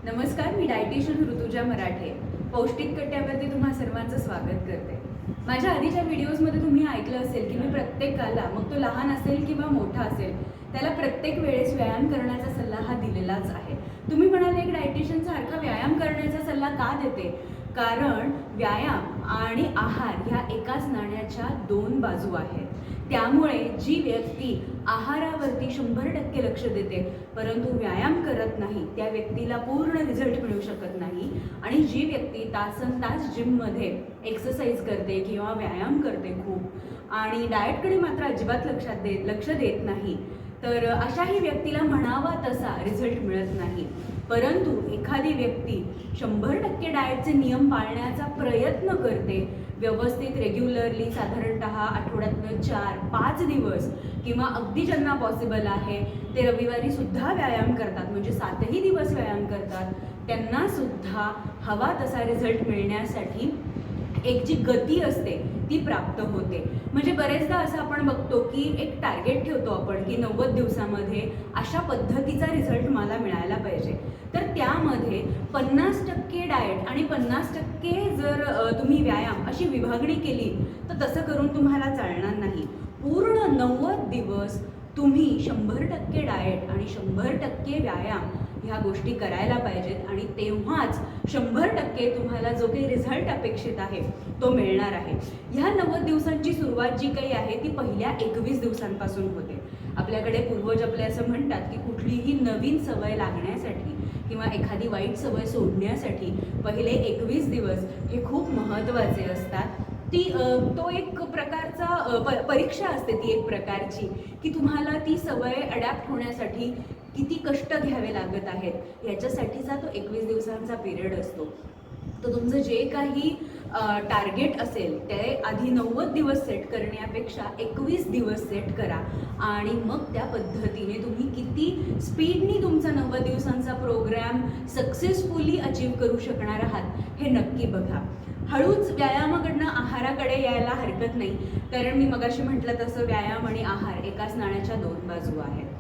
नमस्कार, मी डायटिशियन ऋतुजा मराठे पौष्टिक कट्ट्यावरती तुम्हा सर्वांचं स्वागत करते। माझ्या आधीच्या व्हिडिओजमध्ये तुम्ही ऐकलं असेल की मी प्रत्येकाला, मग तो लहान असेल किंवा मोठा असेल, त्याला प्रत्येक वेळेस व्यायाम करण्याचा सल्ला हा दिलेलाच आहे। तुम्ही म्हणाल एक डायटिशियन सारखा व्यायाम करण्याचा सल्ला का देते? कारण व्यायाम आणि आहार ह्या एकाच नाण्याच्या दोन बाजू आहेत। त्यामुळे जी व्यक्ती आहारावरती 100% लक्ष देते परंतु व्यायाम करत नाही, त्या व्यक्तीला पूर्ण रिझल्ट मिळू शकत नाही। आणि जी व्यक्ती तासनतास जिममध्ये एक्सरसाइज करते किंवा व्यायाम करते खूप आणि डाएटकडे मात्र अजिबात लक्ष देत नाही, तर अशाही व्यक्तीला म्हणावा तसा रिझल्ट मिळत नाही। परंतु एखादी व्यक्ती 100% डाएटचे नियम पाळण्याचा प्रयत्न करते, व्यवस्थित रेग्युलरली साधारणतः आठवड्यातनं 4-5 दिवस किंवा अगदी ज्यांना पॉसिबल आहे ते रविवारी सुद्धा व्यायाम करतात, म्हणजे 7ही दिवस व्यायाम करतात, त्यांना सुद्धा हवा तसा रिझल्ट मिळण्यासाठी एक जी गती असते ती प्राप्त होते। म्हणजे बरेचदा असं आपण बघतो की एक टार्गेट ठेवतो आपण की 90 दिवसामध्ये अशा पद्धतीचा रिझल्ट मला मिळायला पाहिजे, तर त्यामध्ये 50% डाएट आणि 50% जर तुम्ही व्यायाम अशी विभागणी केली तर तसं करून तुम्हाला चालणार नाही। पूर्ण 90 दिवस तुम्ही 100% डाएट आणि 100% व्यायाम ह्या गोष्टी करायला पाहिजेत आणि तेव्हाच 100% तुम्हाला जो काही रिझल्ट अपेक्षित आहे तो मिळणार आहे। ह्या 90 दिवसांची सुरुवात जी काही आहे ती पहिल्या 21 दिवसांपासून होते। आपल्याकडे पूर्वज आपले असं म्हणतात की कुठलीही नवीन सवय लागण्यासाठी किंवा एखादी वाईट सवय सोडण्यासाठी पहिले 21 दिवस हे खूप महत्त्वाचे असतात। तो एक प्रकारचा परीक्षा असते, ती एक प्रकारची की तुम्हाला ती सवय अडॅप्ट होण्यासाठी किती कष्ट घ्यावे लागत आहेत याच्यासाठीचा तो 21 दिवसांचा पिरियड असतो। तर तुमचं जे काही टार्गेट असेल ते आधी 90 दिवस सेट करण्यापेक्षा 21 दिवस सेट करा आणि मग त्या पद्धतीने तुम्ही किती स्पीडनी तुमचा 90 दिवसांचा प्रोग्राम सक्सेसफुली अचीव करू शकणार आहात हे नक्की बघा। हळूच व्यायामाकडनं आहाराकडे यायला हरकत नाही, कारण मी मगाशी म्हटलं तसं व्यायाम आणि आहार एकाच नाण्याच्या दोन बाजू आहेत।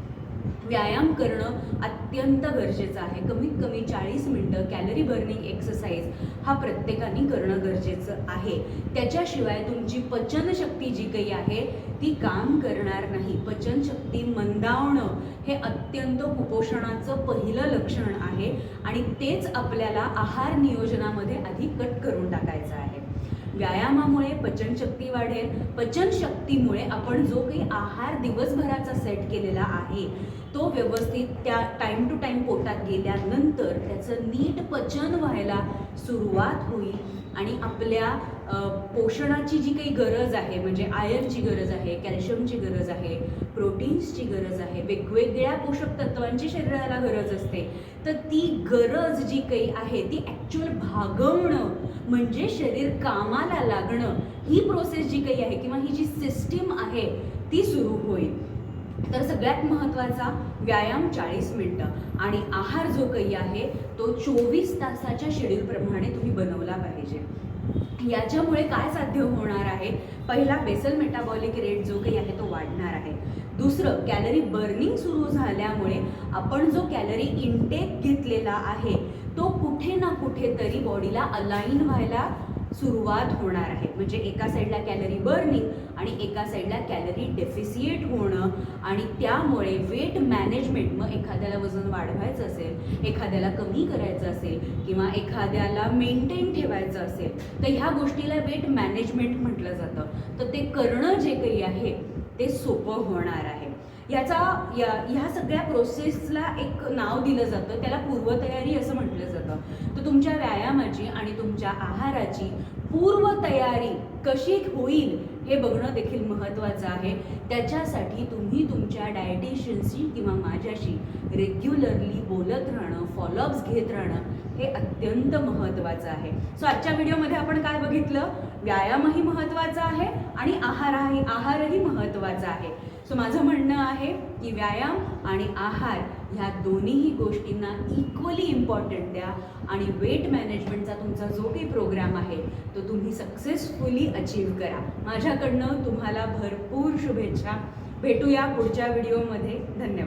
व्यायाम करणं अत्यंत गरजेचं आहे। कमीत कमी 40 मिनिटं कॅलरी बर्निंग एक्सरसाइज हा प्रत्येकाने करणं गरजेचं आहे। त्याच्याशिवाय तुमची पचनशक्ती जी काही आहे ती काम करणार नाही। पचनशक्ती मंदावणं हे अत्यंत कुपोषणाचं पहिलं लक्षण आहे आणि तेच आपल्याला आहार नियोजनामध्ये आधी कट करून टाकायचं आहे। व्यायामामुळे पचनशक्ती वाढेल, पचनशक्तीमुळे आपण जो काही आहार दिवसभराचा सेट केलेला आहे तो व्यवस्थित त्या टाईम टू टाईम पोटात गेल्यानंतर त्याचं नीट पचन व्हायला सुरुवात होईल आणि आपल्या पोषणाची जी काही गरज आहे, म्हणजे आयर्नची गरज आहे, कॅल्शियमची गरज आहे, प्रोटीन्सची गरज आहे, वेगवेगळ्या पोषक तत्वांची शरीराला गरज असते, तर ती गरज जी काही आहे ती ॲक्च्युअल भागवणं म्हणजे शरीर कामाला लागणं, ही प्रोसेस जी काही आहे किंवा ही जी सिस्टीम आहे ती सुरू होईल। तर सगळ्यात महत्त्वाचा व्यायाम 40 मिनिटं आणि आहार जो काही आहे तो 24 तासाच्या शेड्यूलप्रमाणे तुम्ही बनवला पाहिजे। याच्यामुळे काय साध्य होणार आहे? पहिला, बेसल मेटाबॉलिक रेट जो काही आहे तो वाढणार आहे। दुसरं, कॅलरी बर्निंग सुरू झाल्यामुळे आपण जो कॅलरी इनटेक घेतलेला आहे तो कुठे ना कुठेतरी बॉडीला अलाइन व्हायला सुरुवात होणार आहे। म्हणजे एका साईडला कॅलरी बर्निंग आणि एका साईडला कॅलरी डेफिसिएट होणं आणि त्यामुळे वेट मॅनेजमेंट, मग एखाद्याला वजन वाढवायचं असेल, एखाद्याला कमी करायचं असेल किंवा एखाद्याला मेंटेन ठेवायचं असेल तर ह्या गोष्टीला वेट मॅनेजमेंट म्हटलं जातं। तर ते करणं जे काही आहे ते सोपं होणार आहे। ह्या सगळ्या प्रोसेसला एक नाव दिलं जातं, त्याला पूर्वतयारी असं म्हटलं जातं। तर तुमच्या व्यायामाची आणि तुमच्या आहाराची पूर्वतयारी कशी होईल हे बघणं देखील महत्त्वाचं आहे। त्याच्यासाठी तुम्ही तुमच्या डायटिशियनशी किंवा माझ्याशी रेग्युलरली बोलत राहणं, फॉलोअप्स घेत राहणं हे अत्यंत महत्त्वाचं आहे। सो आजच्या व्हिडिओमध्ये आपण काय बघितलं? व्यायामही महत्त्वाचा आहे आणि आहारही महत्त्वाचा आहे। सो माझं म्हणणं आहे की व्यायाम आणि आहार ह्या दोन्हीही गोष्टींना इक्वली इम्पॉर्टंट द्या आणि वेट मॅनेजमेंटचा तुमचा जो काही प्रोग्राम आहे तो तुम्ही सक्सेसफुली अचीव करा। माझ्याकडनं तुम्हाला भरपूर शुभेच्छा। भेटूया पुढच्या व्हिडिओमध्ये। धन्यवाद।